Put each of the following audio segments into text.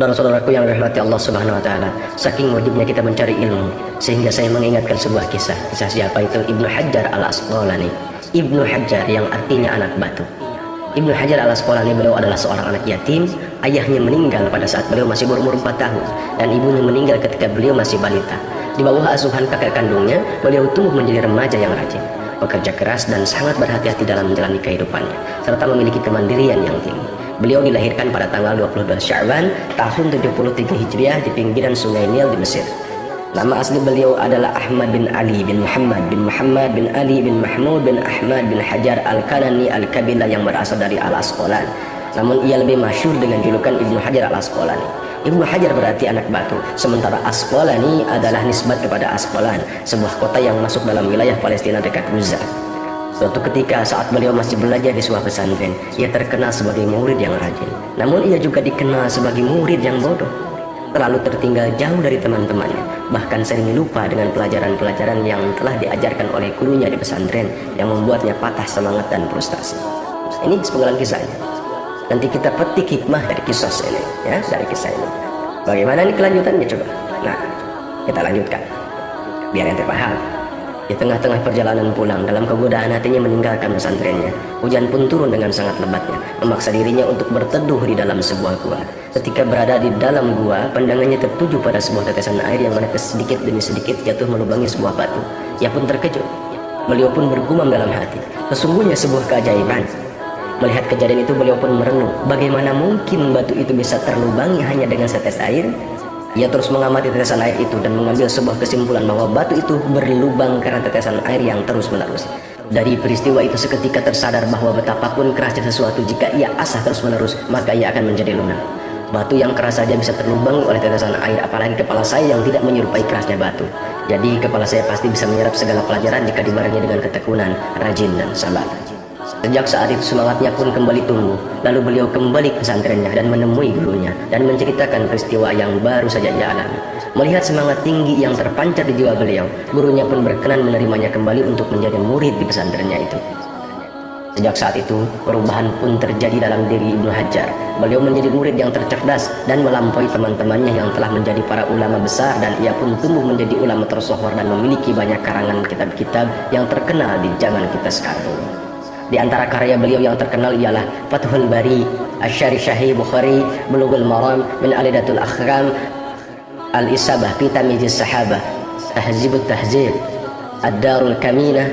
Saudara-saudaraku yang dirahmati Allah Subhanahu wa taala, saking wajibnya kita mencari ilmu sehingga saya mengingatkan sebuah kisah. Kisah siapa itu? Ibnu Hajar Al-Asqalani. Ibnu Hajar yang artinya anak batu. Ibnu Hajar Al-Asqalani, beliau adalah seorang anak yatim. Ayahnya meninggal pada saat beliau masih berumur 4 tahun dan ibunya meninggal ketika beliau masih balita. Di bawah asuhan kakek kandungnya, beliau tumbuh menjadi remaja yang rajin, bekerja keras dan sangat berhati-hati dalam menjalani kehidupannya, serta memiliki kemandirian yang tinggi. Beliau dilahirkan pada tanggal 22 Sya'ban tahun 73 Hijriah di pinggiran Sungai Nil di Mesir. Nama asli beliau adalah Ahmad bin Ali bin Muhammad bin Muhammad bin Ali bin Mahmud bin Ahmad bin Hajar Al-Kanani Al-Kabilah yang berasal dari Al-Asqalani. Namun ia lebih masyhur dengan julukan Ibnu Hajar Al-Asqalani. Ibnu Hajar berarti anak batu, sementara Asqalani adalah nisbat kepada Asqalan, sebuah kota yang masuk dalam wilayah Palestina dekat Gaza. Suatu ketika saat beliau masih belajar di sebuah pesantren, ia terkenal sebagai murid yang rajin. Namun ia juga dikenal sebagai murid yang bodoh, terlalu tertinggal jauh dari teman-temannya, bahkan sering lupa dengan pelajaran-pelajaran yang telah diajarkan oleh gurunya di pesantren, yang membuatnya patah semangat dan frustasi. Ini sepenggalan kisahnya. Nanti kita petik hikmah dari kisah ini, ya, dari kisah ini. Bagaimana ini kelanjutannya coba? Nah, kita lanjutkan biar ente paham. Di tengah-tengah perjalanan pulang, dalam kegodaan hatinya meninggalkan pesantrennya, hujan pun turun dengan sangat lebatnya, memaksa dirinya untuk berteduh di dalam sebuah gua. Ketika berada di dalam gua, pandangannya tertuju pada sebuah tetesan air yang menetes sedikit demi sedikit jatuh melubangi sebuah batu. Ia pun terkejut. Beliau pun bergumam dalam hati, sesungguhnya sebuah keajaiban. Melihat kejadian itu, beliau pun merenung, bagaimana mungkin batu itu bisa terlubangi hanya dengan setes air? Ia terus mengamati tetesan air itu dan mengambil sebuah kesimpulan bahwa batu itu berlubang karena tetesan air yang terus-menerus. Dari peristiwa itu seketika tersadar bahwa betapapun kerasnya sesuatu, jika ia asah terus-menerus, maka ia akan menjadi lunak. Batu yang keras saja bisa terlubangi oleh tetesan air, apalagi kepala saya yang tidak menyerupai kerasnya batu. Jadi kepala saya pasti bisa menyerap segala pelajaran jika dibarengi dengan ketekunan, rajin dan sabar. Sejak saat itu semangatnya pun kembali tumbuh. Lalu beliau kembali ke pesantrennya dan menemui gurunya dan menceritakan peristiwa yang baru saja ia alami. Melihat semangat tinggi yang terpancar di jiwa beliau, gurunya pun berkenan menerimanya kembali untuk menjadi murid di pesantrennya itu. Sejak saat itu, perubahan pun terjadi dalam diri Ibnu Hajar. Beliau menjadi murid yang tercerdas dan melampaui teman-temannya yang telah menjadi para ulama besar, dan ia pun tumbuh menjadi ulama tersohor dan memiliki banyak karangan kitab-kitab yang terkenal di zaman kita sekarang ini. Di antara karya beliau yang terkenal ialah Fathul Bari, Asy-Syarih Syahih Bukhari, Bulughul Maram, Min Alidatul Akhram, Al-Isabah fi Tamyiz Sahabah, Tahzibut Tahzib, Ad-Darul Kaminah,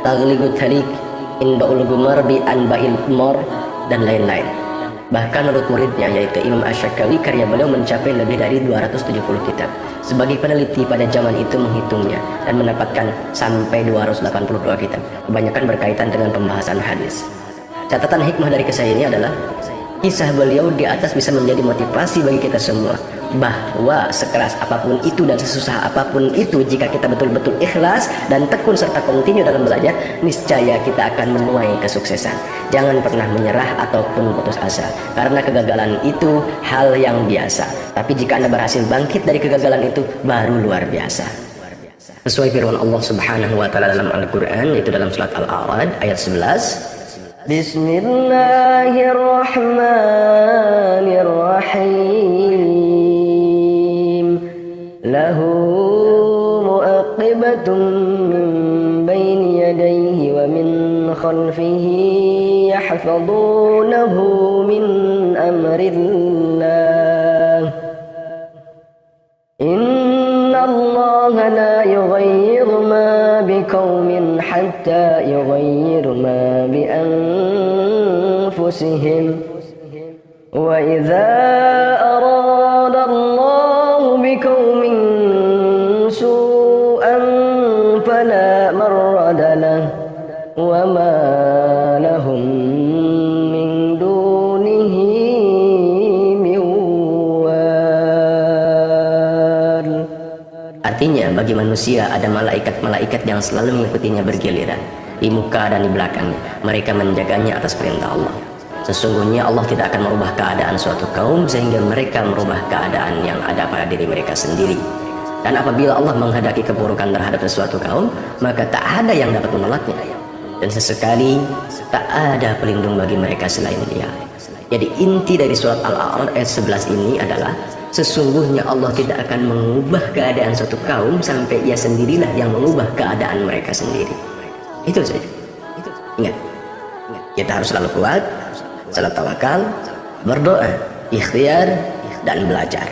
Taghliqut Talik, Inba'ul Gumar bi Anba'il Umar, dan lain-lain. Bahkan menurut muridnya yaitu Imam Asy-Syakawi, karya beliau mencapai lebih dari 270 kitab. Sebagai peneliti pada zaman itu menghitungnya dan mendapatkan sampai 282 kitab. Kebanyakan berkaitan dengan pembahasan hadis. Catatan hikmah dari kisah ini adalah kisah beliau di atas bisa menjadi motivasi bagi kita semua, bahwa sekeras apapun itu dan sesusah apapun itu, jika kita betul-betul ikhlas dan tekun serta kontinu dalam belajar, niscaya kita akan menuai kesuksesan. Jangan pernah menyerah ataupun putus asa, karena kegagalan itu hal yang biasa. Tapi jika Anda berhasil bangkit dari kegagalan itu, baru luar biasa. Sesuai firman Allah Subhanahu wa taala dalam Al-Qur'an, yaitu dalam surat Al-A'raf ayat 11. Bismillahirrahmanirrahim. Lahu mu'aqibatun min baini yadayhi wa min khalfihi yahfazunahu min amrillah. Inna Allah la yughayyiru ma biqaumin hatta yughayyiru ma bi anfusihim. Wa idza arada Allah biqaumin su'an fala marrada lahu wa ma lahum min dunihi min wal. Artinya bagi manusia ada malaikat-malaikat yang selalu mengikutinya bergiliran di muka dan di belakangnya. Mereka menjaganya atas perintah Allah. Sesungguhnya Allah tidak akan merubah keadaan suatu kaum sehingga mereka merubah keadaan yang ada pada diri mereka sendiri. Dan apabila Allah menghendaki keburukan terhadap sesuatu kaum, maka tak ada yang dapat menolaknya. Dan sesekali tak ada pelindung bagi mereka selain Dia. Jadi inti dari surat Al-A'raf ayat 11 ini adalah Sesungguhnya Allah tidak akan mengubah keadaan suatu kaum sampai ia sendirilah yang mengubah keadaan mereka sendiri. Itu saja. Ingat, kita harus selalu kuat, selalu tawakal, berdoa, ikhtiar, dan belajar.